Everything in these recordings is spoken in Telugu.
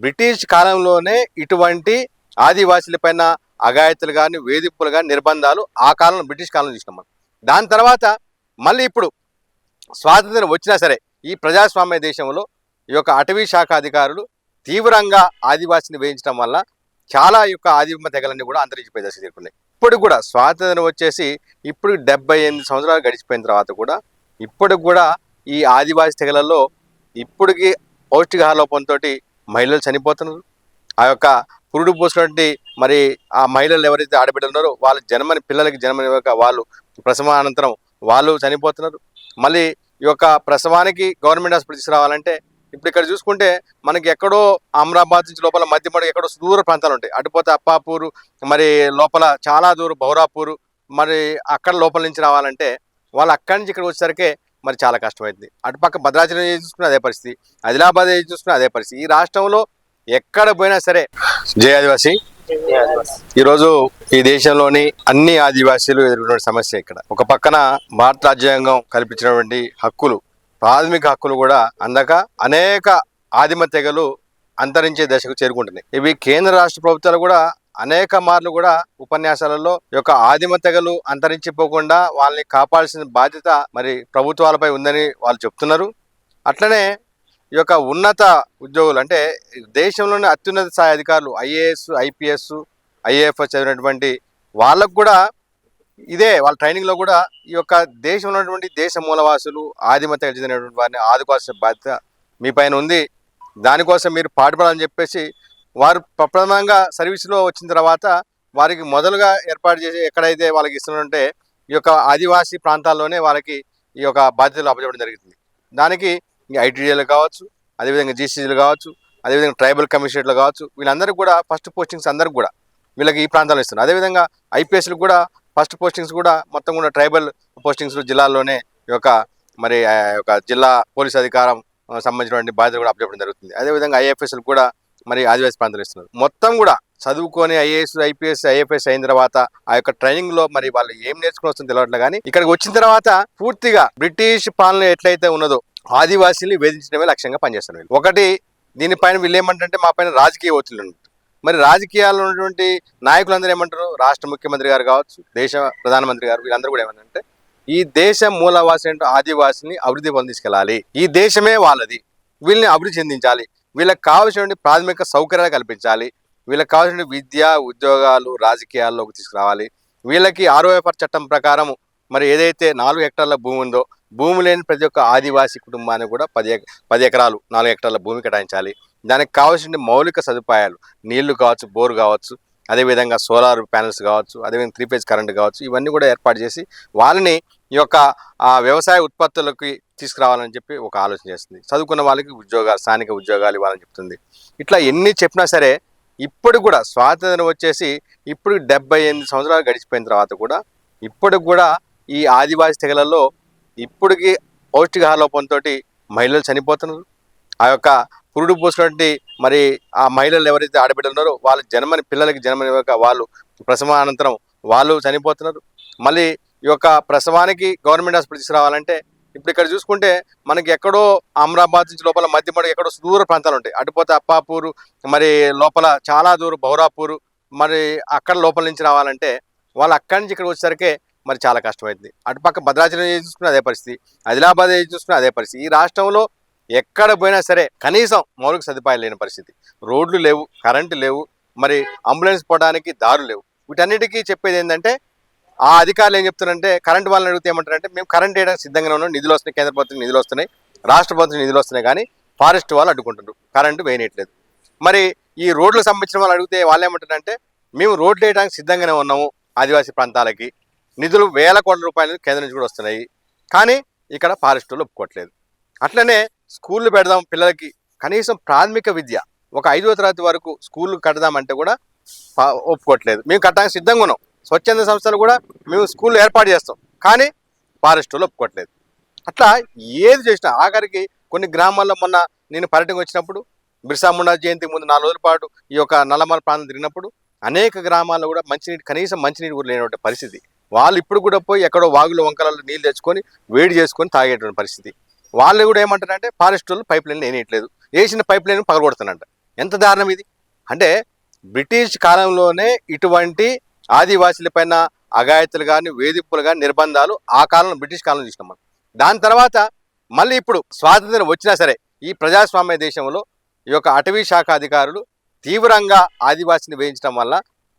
బ్రిటిష్ కాలంలోనే ఇటువంటి ఆదివాసీలపైన అఘాయిత్యాలు కానీ వేధింపులు కానీ నిర్బంధాలు ఆ కాలంలో బ్రిటిష్ కాలంలో చూసినాం మనం. దాని తర్వాత మళ్ళీ ఇప్పుడు స్వాతంత్రం వచ్చినా సరే ఈ ప్రజాస్వామ్య దేశంలో ఈ యొక్క అటవీ శాఖ అధికారులు తీవ్రంగా ఆదివాసిని వేయించడం వల్ల చాలా యొక్క ఆదిమ తెగలన్నీ కూడా అంతరించిపోయే దశ చేరుకున్నాయి. ఇప్పుడు కూడా స్వాతంత్రం వచ్చేసి ఇప్పుడు 78 సంవత్సరాలు గడిచిపోయిన తర్వాత కూడా ఇప్పటికి కూడా ఈ ఆదివాసి తెగలలో ఇప్పటికి పౌష్టికాహార లోపంతో మహిళలు చనిపోతున్నారు. ఆ యొక్క పురుడు పోసినటువంటి మరి ఆ మహిళలు ఎవరైతే ఆడబిడ్డలు ఉన్నారో వాళ్ళ పిల్లలకి జన్మనివ్వక వాళ్ళు ప్రసవానంతరం వాళ్ళు చనిపోతున్నారు. మళ్ళీ ఈ యొక్క ప్రసవానికి గవర్నమెంట్ హాస్పిటల్ తీసుకురావాలంటే ఇప్పుడు ఇక్కడ చూసుకుంటే మనకి ఎక్కడో అమరాబాద్ నుంచి లోపల మధ్యమడి ఎక్కడో దూర ప్రాంతాలు ఉంటాయి. అటుపోతే అప్పాపూరు, మరి లోపల చాలా దూరం బౌరాపూరు, మరి అక్కడ లోపల నుంచి రావాలంటే వాళ్ళు అక్కడి నుంచి ఇక్కడ వచ్చేసరికి మరి చాలా కష్టమవుతుంది. అటుపక్క భద్రాచలం చూసుకున్న అదే పరిస్థితి, ఆదిలాబాద్ చూసుకున్న అదే పరిస్థితి. ఈ రాష్ట్రంలో ఎక్కడ పోయినా సరే జై ఆదివాసి. ఈరోజు ఈ దేశంలోని అన్ని ఆదివాసీలు ఎదుర్కొన్న సమస్య ఇక్కడ. ఒక పక్కన భారత రాజ్యాంగం కల్పించినటువంటి హక్కులు, ప్రాథమిక హక్కులు కూడా అందక అనేక ఆదిమ తెగలు అంతరించే దశకు చేరుకుంటున్నాయి. ఇవి కేంద్ర రాష్ట్ర ప్రభుత్వాలు కూడా అనేక మార్లు కూడా ఉపన్యాసాలలో ఈ యొక్క ఆదిమ తెగలు అంతరించిపోకుండా వాళ్ళని కాపాడాల్సిన బాధ్యత మరి ప్రభుత్వాలపై ఉందని వాళ్ళు చెప్తున్నారు. అట్లనే ఈ యొక్క ఉన్నత ఉద్యోగులు అంటే దేశంలోని అత్యున్నత స్థాయి అధికారులు ఐఏఎస్, ఐపీఎస్, ఐఏఎఫ్ఎస్ చదివినటువంటి వాళ్ళకు కూడా ఇదే వాళ్ళ ట్రైనింగ్లో కూడా ఈ యొక్క దేశంలో ఉన్నటువంటి దేశ మూలవాసులు ఆదిమ తెగ చెందినటువంటి వారిని ఆదుకోవాల్సిన బాధ్యత మీ పైన ఉంది. దానికోసం మీరు పాటుపడాలని చెప్పేసి వారు ప్రప్రథమంగా సర్వీసులో వచ్చిన తర్వాత వారికి మొదలుగా ఏర్పాటు చేసి ఎక్కడైతే వాళ్ళకి ఇస్తున్నంటే ఈ యొక్క ఆదివాసీ ప్రాంతాల్లోనే వాళ్ళకి ఈ యొక్క బాధ్యతలు అప్పచెప్పడం జరుగుతుంది. దానికి ఐటీడీలు కావచ్చు, అదేవిధంగా జీసీజీలు కావచ్చు, అదేవిధంగా ట్రైబల్ కమిషనరేట్లు కావచ్చు, వీళ్ళందరికీ కూడా ఫస్ట్ పోస్టింగ్స్ అందరికి కూడా వీళ్ళకి ఈ ప్రాంతాల్లో ఇస్తున్నారు. అదేవిధంగా ఐపీఎస్లు కూడా ఫస్ట్ పోస్టింగ్స్ కూడా మొత్తం కూడా ట్రైబల్ పోస్టింగ్స్ జిల్లాల్లోనే ఈ యొక్క మరి యొక్క జిల్లా పోలీస్ అధికారం సంబంధించినటువంటి బాధ్యత కూడా అప్పచెప్పడం జరుగుతుంది. అదేవిధంగా ఐఎఫ్ఎస్లు కూడా మరి ఆదివాసీ ప్రాంతాలు ఇస్తున్నారు. మొత్తం కూడా చదువుకొని ఐఏఎస్, ఐపీఎస్, ఐఎఫ్ఎస్ అయిన తర్వాత ఆ యొక్క ట్రైనింగ్ లో మరి వాళ్ళు ఏం నేర్చుకుని వస్తుందో తెలియట్లేదు. కానీ ఇక్కడికి వచ్చిన తర్వాత పూర్తిగా బ్రిటిష్ పాలన ఎట్లయితే ఉన్నదో ఆదివాసీని వేధించడమే లక్ష్యంగా పనిచేస్తున్నారు. ఒకటి దీనిపైన వీళ్ళు ఏమంటారంటే మా పైన రాజకీయ ఒత్తిళ్లు ఉంటాయి. మరి రాజకీయాల్లో ఉన్నటువంటి నాయకులందరూ ఏమంటారు, రాష్ట్ర ముఖ్యమంత్రి గారు కావచ్చు, దేశ ప్రధానమంత్రి గారు, వీళ్ళందరూ కూడా ఏమంటారంటే ఈ దేశ మూలవాసి అంటే ఆదివాసిని అభివృద్ధి పొందించుకెళ్ళాలి, ఈ దేశమే వాళ్ళది, వీళ్ళని అభివృద్ధి చెందించాలి, వీళ్ళకి కావాల్సిన ప్రాథమిక సౌకర్యాలు కల్పించాలి, వీళ్ళకి కావాల్సిన విద్య, ఉద్యోగాలు, రాజకీయాల్లోకి తీసుకురావాలి, వీళ్ళకి 6వ చట్టం ప్రకారం మరి ఏదైతే 4 హెక్టార్ల భూమి ఉందో భూమి లేని ప్రతి ఒక్క ఆదివాసీ కుటుంబానికి కూడా 10 ఎకరాలు 4 హెక్టార్ల భూమి కేటాయించాలి. దానికి కావాల్సిన మౌలిక సదుపాయాలు నీళ్లు కావచ్చు, బోరు కావచ్చు, అదేవిధంగా సోలార్ ప్యానెల్స్ కావచ్చు, అదేవిధంగా 3 ఫేజ్ కరెంట్ కావచ్చు, ఇవన్నీ కూడా ఏర్పాటు చేసి వాళ్ళని ఈ యొక్క వ్యవసాయ ఉత్పత్తులకి తీసుకురావాలని చెప్పి ఒక ఆలోచన చేస్తుంది. చదువుకున్న వాళ్ళకి ఉద్యోగాలు, స్థానిక ఉద్యోగాలు ఇవ్వాలని చెప్తుంది. ఇట్లా ఎన్ని చెప్పినా సరే ఇప్పుడు కూడా స్వాతంత్రం వచ్చేసి ఇప్పుడు 78 సంవత్సరాలు గడిచిపోయిన తర్వాత కూడా ఇప్పటికి కూడా ఈ ఆదివాసీ తెగలలో ఇప్పటికి పౌష్టికాహార లోపంతో మహిళలు చనిపోతున్నారు. ఆ యొక్క పురుడు పోసినటువంటి మరి ఆ మహిళలు ఎవరైతే ఆడబిడ్డలు ఉన్నారో వాళ్ళ పిల్లలకి జన్మనివ్వక వాళ్ళు ప్రసవానంతరం వాళ్ళు చనిపోతున్నారు. మళ్ళీ ఈ యొక్క ప్రసవానికి గవర్నమెంట్ హాస్పిటల్ తీసుకురావాలంటే ఇప్పుడు ఇక్కడ చూసుకుంటే మనకి ఎక్కడో అమరాబాద్ నుంచి లోపల మధ్యమడి ఎక్కడో దూర ప్రాంతాలు ఉంటాయి. అటుపోతే అప్పాపూరు, మరి లోపల చాలా దూరం బౌరాపూరు, మరి అక్కడ లోపల నుంచి రావాలంటే వాళ్ళు అక్కడి నుంచి ఇక్కడ వచ్చేసరికి మరి చాలా కష్టమవుతుంది. అటుపక్క భద్రాచలం చూసుకున్న అదే పరిస్థితి, ఆదిలాబాద్ చూసుకున్న అదే పరిస్థితి. ఈ రాష్ట్రంలో ఎక్కడ పోయినా సరే కనీసం మౌలిక సదుపాయాలు లేని పరిస్థితి. రోడ్లు లేవు, కరెంటు లేవు, మరి అంబులెన్స్ పోవడానికి దారులు లేవు. వీటన్నిటికీ చెప్పేది ఏంటంటే ఆ అధికారులు ఏం చెప్తున్నారంటే కరెంటు వాళ్ళని అడిగితే ఏమంటారంటే మేము కరెంట్ వేయడానికి సిద్ధంగా ఉన్నాం, నిధులు వస్తున్నాయి, కేంద్ర ప్రభుత్వం నిధులు వస్తున్నాయి, రాష్ట్ర ప్రభుత్వం నిధులు వస్తున్నాయి, కానీ ఫారెస్ట్ వాళ్ళు అడ్డుకుంటున్నారు, కరెంటు వేయట్లేదు. మరి ఈ రోడ్లకు సంబంధించిన వాళ్ళు అడిగితే వాళ్ళు ఏమంటారంటే మేము రోడ్లు వేయడానికి సిద్ధంగానే ఉన్నాము, ఆదివాసీ ప్రాంతాలకి నిధులు వేల కోట్ల రూపాయలు కేంద్రం నుంచి కూడా వస్తున్నాయి, కానీ ఇక్కడ ఫారెస్ట్ వాళ్ళు ఒప్పుకోవట్లేదు. అట్లనే స్కూళ్ళు పెడదాం పిల్లలకి, కనీసం ప్రాథమిక విద్య ఒక 5వ తరగతి వరకు స్కూళ్ళు కడదామంటే కూడా ఒప్పుకోవట్లేదు. మేము కట్టడానికి సిద్ధంగా ఉన్నాం, స్వచ్ఛంద సంస్థలు కూడా మేము స్కూళ్ళు ఏర్పాటు చేస్తాం, కానీ ఫారెస్ట్ వాళ్ళు ఒప్పుకోవట్లేదు. అట్లా ఏది చేసినా ఆఖరికి కొన్ని గ్రామాల్లో మొన్న నేను పర్యటన వచ్చినప్పుడు బిర్సా ముండా జయంతికి ముందు 4 రోజుల పాటు ఈ యొక్క నల్లమల ప్రాంతం తిరిగినప్పుడు అనేక గ్రామాల్లో కూడా మంచినీటి, కనీసం మంచినీటి కూడా లేనటువంటి పరిస్థితి. వాళ్ళు ఇప్పుడు కూడా పోయి ఎక్కడో వాగులు వంకలలో నీళ్ళు తెచ్చుకొని వేడి చేసుకొని తాగేటువంటి పరిస్థితి. వాళ్ళు కూడా ఏమంటారంటే ఫారెస్ట్ వాళ్ళు పైప్ లైన్ వేయట్లేదు, వేసిన పైప్ లైన్ పగలగొడుతున్నట్ట. ఎంత దారుణం ఇది! అంటే బ్రిటిష్ కాలంలోనే ఇటువంటి ఆదివాసీలపైన అఘాయిత్యాలు కానీ, వేధింపులు కానీ, నిర్బంధాలు ఆ కాలంలో బ్రిటిష్ కాలంలో చూసినాం మనం. దాని తర్వాత మళ్ళీ ఇప్పుడు స్వాతంత్రం వచ్చినా సరే ఈ ప్రజాస్వామ్య దేశంలో ఈ యొక్క అటవీ శాఖ అధికారులు తీవ్రంగా ఆదివాసిని వేయించడం వల్ల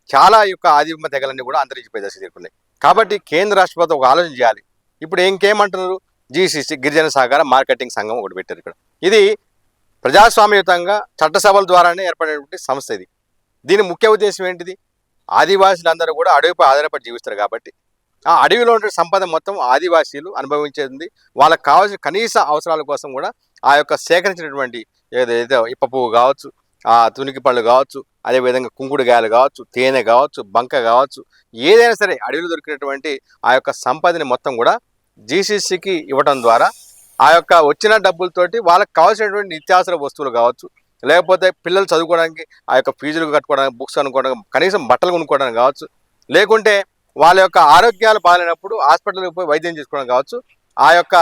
చాలా యొక్క ఆదిమ తెగలన్నీ కూడా అంతరించిపోయే దశ చేరుకున్నాయి. కాబట్టి కేంద్ర రాష్ట్ర ప్రభుత్వం ఒక ఆలోచన చేయాలి. ఇప్పుడు ఇంకేమంటున్నారు, జీసీసీ గిరిజన సహకార మార్కెటింగ్ సంఘం ఒకటి పెట్టారు ఇక్కడ. ఇది ప్రజాస్వామ్యయుతంగా చట్టసభల ద్వారానే ఏర్పడినటువంటి సంస్థ ఇది. దీని ముఖ్య ఉద్దేశం ఏంటిది? ఆదివాసీలందరూ కూడా అడవిపై ఆధారపడి జీవిస్తారు కాబట్టి ఆ అడవిలో ఉండే సంపద మొత్తం ఆదివాసీలు అనుభవించేది. వాళ్ళకి కావాల్సిన కనీస అవసరాల కోసం కూడా ఆ యొక్క సేకరించినటువంటి ఏదైతే ఇప్ప పువ్వు కావచ్చు, ఆ తునికి పళ్ళు కావచ్చు, అదేవిధంగా కుంకుడుగాయలు కావచ్చు, తేనె కావచ్చు, బంక కావచ్చు, ఏదైనా సరే అడవిలో దొరికినటువంటి ఆ యొక్క సంపదని మొత్తం కూడా జీసీసీకి ఇవ్వడం ద్వారా ఆ యొక్క వచ్చిన డబ్బులతోటి వాళ్ళకి కావాల్సినటువంటి నిత్యావసర వస్తువులు కావచ్చు, లేకపోతే పిల్లలు చదువుకోవడానికి ఆ యొక్క ఫీజులు కట్టుకోవడానికి, బుక్స్ అనుకోవడానికి, కనీసం బట్టలు కొనుక్కోవడానికి కావచ్చు, లేకుంటే వాళ్ళ యొక్క ఆరోగ్యాలు బాగాలేనప్పుడు హాస్పిటల్కి పోయి వైద్యం చేసుకోవడం కావచ్చు, ఆ యొక్క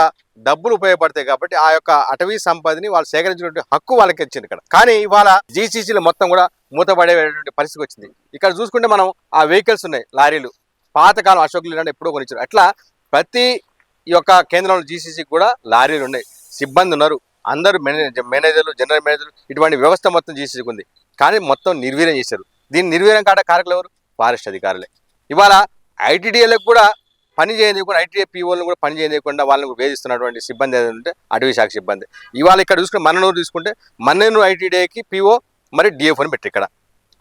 డబ్బులు ఉపయోగపడతాయి. కాబట్టి ఆ యొక్క అటవీ సంపదని వాళ్ళు సేకరించినటువంటి హక్కు వాళ్ళకి ఇచ్చింది ఇక్కడ. కానీ ఇవాళ జీసీసీలు మొత్తం కూడా మూతపడేటువంటి పరిస్థితి వచ్చింది. ఇక్కడ చూసుకుంటే మనం ఆ వెహికల్స్ ఉన్నాయి, లారీలు, పాతకాలం అశోక్ లీలాండ్ ఎప్పుడో కొనిచ్చారు. అట్లా ప్రతి ఈ యొక్క కేంద్రంలో జీసీసీకి కూడా లారీలు ఉన్నాయి, సిబ్బంది ఉన్నారు, అందరూ మేనేజర్లు, జనరల్ మేనేజర్లు, ఇటువంటి వ్యవస్థ మొత్తం జీసీసీకి ఉంది. కానీ మొత్తం నిర్వీర్యం చేశారు. దీన్ని నిర్వీర్యం కారకులు ఎవరు? ఫారెస్ట్ అధికారులే. ఇవాళ ఐటీడీఏలకు కూడా పని చేయకుండా, ఐటీడీఏ పీఓలను కూడా పని చేయకుండా వాళ్ళని వేధిస్తున్నటువంటి సిబ్బంది ఏదంటే అటవీ శాఖ సిబ్బంది. ఇవాళ ఇక్కడ చూసుకుంటే మన్ననూరు తీసుకుంటే మన్ననూరు ఐటీడీఏకి పీఓ మరి డిఎఫ్ఓని పెట్టి ఇక్కడ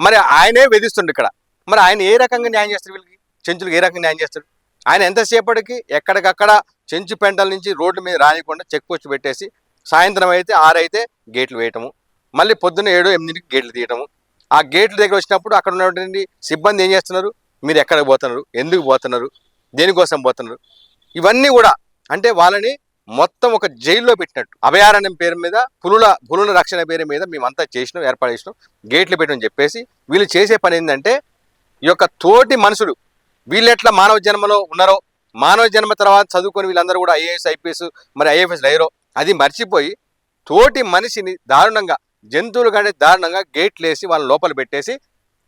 మరి ఆయనే వేధిస్తుండే ఇక్కడ. మరి ఆయన ఏ రకంగా న్యాయం చేస్తారు? వీళ్ళకి చెంచులకు ఏ రకంగా న్యాయం చేస్తారు? ఆయన ఎంతసేపటికి ఎక్కడికక్కడ చెంచు పెంటల నుంచి రోడ్ల మీద రానికుండా చెక్ పోస్ట్ పెట్టేసి సాయంత్రం అయితే 6 అయితే గేట్లు వేయటము, మళ్ళీ పొద్దున్న 7, 8కి గేట్లు తీయటము. ఆ గేట్ల దగ్గర వచ్చినప్పుడు అక్కడ ఉన్నటువంటి సిబ్బంది ఏం చేస్తున్నారు? మీరు ఎక్కడికి పోతున్నారు, ఎందుకు పోతున్నారు, దేనికోసం పోతున్నారు, ఇవన్నీ కూడా అంటే వాళ్ళని మొత్తం ఒక జైల్లో పెట్టినట్టు. అభయారణ్యం పేరు మీద, పులుల రక్షణ పేరు మీద మేమంతా చేసినాం, ఏర్పాటు చేసినాం, గేట్లు పెట్టమని చెప్పేసి వీళ్ళు చేసే పని ఏంటంటే ఈ యొక్క తోటి మనుషులు వీళ్ళు ఎట్లా మానవ జన్మలో ఉన్నారో, మానవ జన్మ తర్వాత చదువుకొని వీళ్ళందరూ కూడా ఐఏఎస్, ఐపీఎస్, మరి ఐఎఫ్ఎస్ అయ్యారో అది మర్చిపోయి తోటి మనిషిని దారుణంగా, జంతువులు కంటే దారుణంగా గేట్లు వేసి వాళ్ళని లోపల పెట్టేసి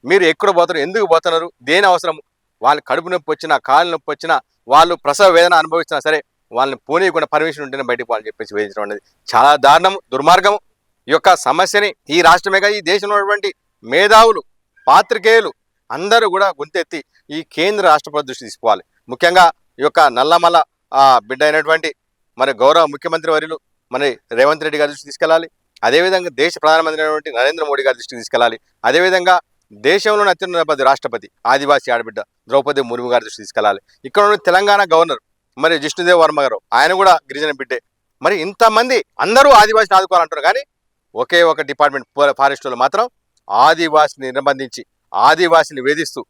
మీరు ఎక్కడ పోతారు, ఎందుకు పోతున్నారు, దేని అవసరం, వాళ్ళు కడుపు నొప్పి వచ్చినా, కాలు నొప్పి వచ్చినా, వాళ్ళు ప్రసవ వేదన అనుభవిస్తున్నా సరే వాళ్ళని పోనీయకుండా పర్మిషన్ ఉంటేనే బయటకు పోవాలని చెప్పేసి వేధించడం అనేది చాలా దారుణం, దుర్మార్గం. ఈ యొక్క సమస్యని ఈ రాష్ట్రమే కాదు, ఈ దేశంలో ఉన్నటువంటి మేధావులు, పాత్రికేయులు అందరూ కూడా గొంతెత్తి ఈ కేంద్ర రాష్ట్ర ప్రభుత్వ దృష్టి తీసుకోవాలి. ముఖ్యంగా ఈ యొక్క నల్లమల బిడ్డ అయినటువంటి మరి గౌరవ ముఖ్యమంత్రి వర్యులు మరి రేవంత్ రెడ్డి గారి దృష్టి తీసుకెళ్ళాలి. అదేవిధంగా దేశ ప్రధానమంత్రి అయినటువంటి నరేంద్ర మోడీ గారి దృష్టికి తీసుకెళ్ళాలి. అదేవిధంగా దేశంలోని అత్యున్నత రాష్ట్రపతి ఆదివాసీ ఆడబిడ్డ ద్రౌపది ముర్ము గారి దృష్టి తీసుకెళ్ళాలి. ఇక్కడ ఉన్న తెలంగాణ గవర్నర్ మరి జిష్ణుదేవ్ వర్మ గారు, ఆయన కూడా గిరిజన బిడ్డే. మరి ఇంతమంది అందరూ ఆదివాసిని ఆదుకోవాలంటారు, కానీ ఒకే ఒక డిపార్ట్మెంట్ ఫారెస్ట్ వాళ్ళు మాత్రం ఆదివాసిని నిర్బంధించి ఆదివాసిని వేధిస్తూ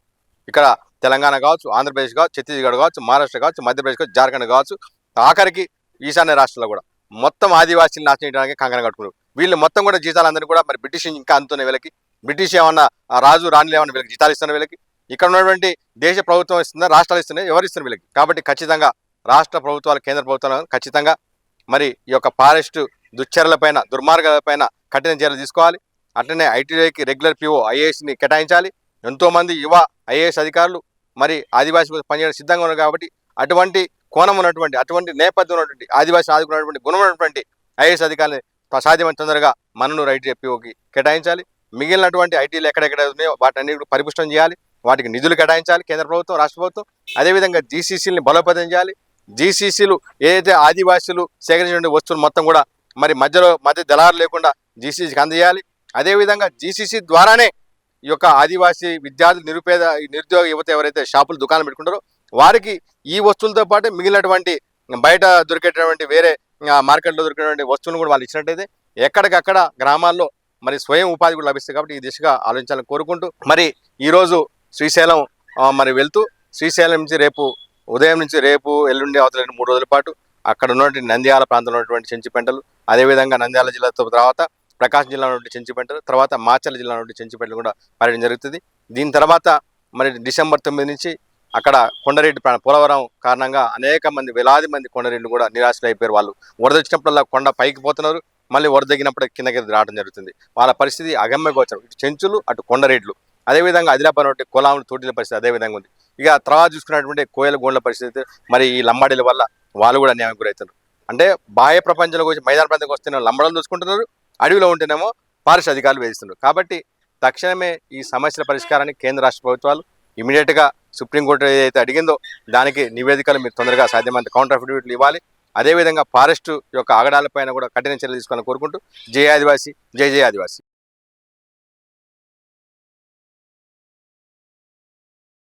ఇక్కడ తెలంగాణ కావచ్చు, ఆంధ్రప్రదేశ్ కావచ్చు, ఛత్తీస్గఢ్ కావచ్చు, మహారాష్ట్ర కావచ్చు, మధ్యప్రదేశ్ కావచ్చు, జార్ఖండ్ కావచ్చు, ఆఖరికి ఈశాన్య రాష్ట్రాల్లో కూడా మొత్తం ఆదివాసీలు నాశనం చేయడానికి కంకణం కట్టుకున్నారు. వీళ్ళు మొత్తం కూడా జీతాలందరూ కూడా మరి బ్రిటిష్ ఇంకా అందుతున్నాయి వీళ్ళకి. బ్రిటిష్ ఏమన్నా రాజు రాణులు ఏమన్నా వీళ్ళకి జీతాలు ఇస్తున్నారు వీళ్ళకి? ఇక్కడ ఉన్నటువంటి దేశ ప్రభుత్వం ఇస్తుందా, రాష్ట్రాలు ఇస్తున్నాయి, ఎవరు ఇస్తున్నారు వీళ్ళకి? కాబట్టి ఖచ్చితంగా రాష్ట్ర ప్రభుత్వాలు, కేంద్ర ప్రభుత్వాలు ఖచ్చితంగా మరి ఈ యొక్క ఫారెస్ట్ దుశ్చర్యలపైన, దుర్మార్గాలపైన కఠిన చర్యలు తీసుకోవాలి. అట్లనే ఐటీఐకి రెగ్యులర్ పీఓ ఐఏఎస్ని కేటాయించాలి. ఎంతోమంది యువ ఐఏఎస్ అధికారులు మరి ఆదివాసీ కోసం పనిచేయడం సిద్ధంగా ఉన్నారు. కాబట్టి అటువంటి కోణం ఉన్నటువంటి, అటువంటి నేపథ్యం ఉన్నటువంటి, ఆదివాసీని ఆదుకున్నటువంటి గుణం ఉన్నటువంటి ఐఏఎస్ అధికారులు సాధ్యమైన తొందరగా మన్ననూరు ఐటీఐ పీఓకి కేటాయించాలి. మిగిలినటువంటి ఐటీలు ఎక్కడెక్కడ ఉన్నాయో వాటన్నిటి పరిపుష్టం చేయాలి, వాటికి నిధులు కేటాయించాలి కేంద్ర ప్రభుత్వం, రాష్ట్ర ప్రభుత్వం. అదేవిధంగా జీసీసీలని బలోపేతం చేయాలి. జీసీసీలు ఏదైతే ఆదివాసీలు సేకరించిన వస్తువులు మొత్తం కూడా మరి మధ్య దళారు లేకుండా జీసీసీకి అందజేయాలి. అదేవిధంగా జీసీసీ ద్వారానే ఈ యొక్క ఆదివాసీ విద్యార్థులు, నిరుద్యోగ యువత ఎవరైతే షాపులు, దుకాణాలు పెట్టుకుంటారో వారికి ఈ వస్తువులతో పాటు మిగిలినటువంటి బయట దొరికేటటువంటి వేరే మార్కెట్లో దొరికేటువంటి వస్తువులను కూడా వాళ్ళు ఇచ్చినట్టయితే ఎక్కడికక్కడ గ్రామాల్లో మరి స్వయం ఉపాధి కూడా లభిస్తుంది. కాబట్టి ఈ దిశగా ఆలోచించాలని కోరుకుంటూ మరి ఈరోజు శ్రీశైలం మరి వెళ్తూ శ్రీశైలం నుంచి ఉదయం నుంచి రేపు ఎల్లుండి అవతల 3 రోజుల పాటు అక్కడ ఉన్నటువంటి నంద్యాల ప్రాంతంలో ఉన్నటువంటి చెంచుపెంటలు, అదేవిధంగా నంద్యాల జిల్లాతో తర్వాత ప్రకాశం జిల్లా నుండి చెంచుపెంటలు, తర్వాత మాచర్ల జిల్లా నుండి చెంచుపెంటలు కూడా పర్యటన జరుగుతుంది. దీని తర్వాత మరి డిసెంబర్ 9 నుంచి అక్కడ కొండరెడ్డి పోలవరం కారణంగా అనేక మంది, వేలాది మంది కొండరెడ్లు కూడా నిరాశలు అయిపోయారు. వాళ్ళు వరద వచ్చినప్పుడల్లా కొండ పైకి పోతున్నారు, మళ్ళీ వరదగినప్పుడు కిందకి రావడం జరుగుతుంది. వాళ్ళ పరిస్థితి అగమ్య గోచరం. ఇటు చెంచులు, అటు కొండరేట్లు. అదేవిధంగా ఆదిలాబాద్ ఒకటి కోలాములు తోటిల పరిస్థితి అదే విధంగా ఉంది. ఇక తర్వాత చూసుకున్నటువంటి కోయల గోండ్ల పరిస్థితి మరి ఈ లంబాడీల వల్ల వాళ్ళు కూడా అన్యాయం గురవుతున్నారు. అంటే బాహ్య ప్రపంచంలోకి వచ్చి మైదాన ప్రాంతంకి వస్తేనే లంబడలు చూసుకుంటున్నారు, అడవిలో ఉంటేనేమో ఫారెస్ట్ అధికారులు వేధిస్తున్నారు. కాబట్టి తక్షణమే ఈ సమస్యల పరిష్కారాన్ని కేంద్ర రాష్ట్ర ప్రభుత్వాలు ఇమీడియట్గా సుప్రీంకోర్టు ఏదైతే అడిగిందో దానికి నివేదికలు మీరు తొందరగా సాధ్యమైనంత కౌంటర్ అఫిడవిట్లు ఇవ్వాలి. అదేవిధంగా ఫారెస్ట్ యొక్క ఆగడాలపైన కూడా కఠిన చర్యలు తీసుకోవాలని కోరుకుంటూ జై ఆదివాసీ, జై జై ఆదివాసీ.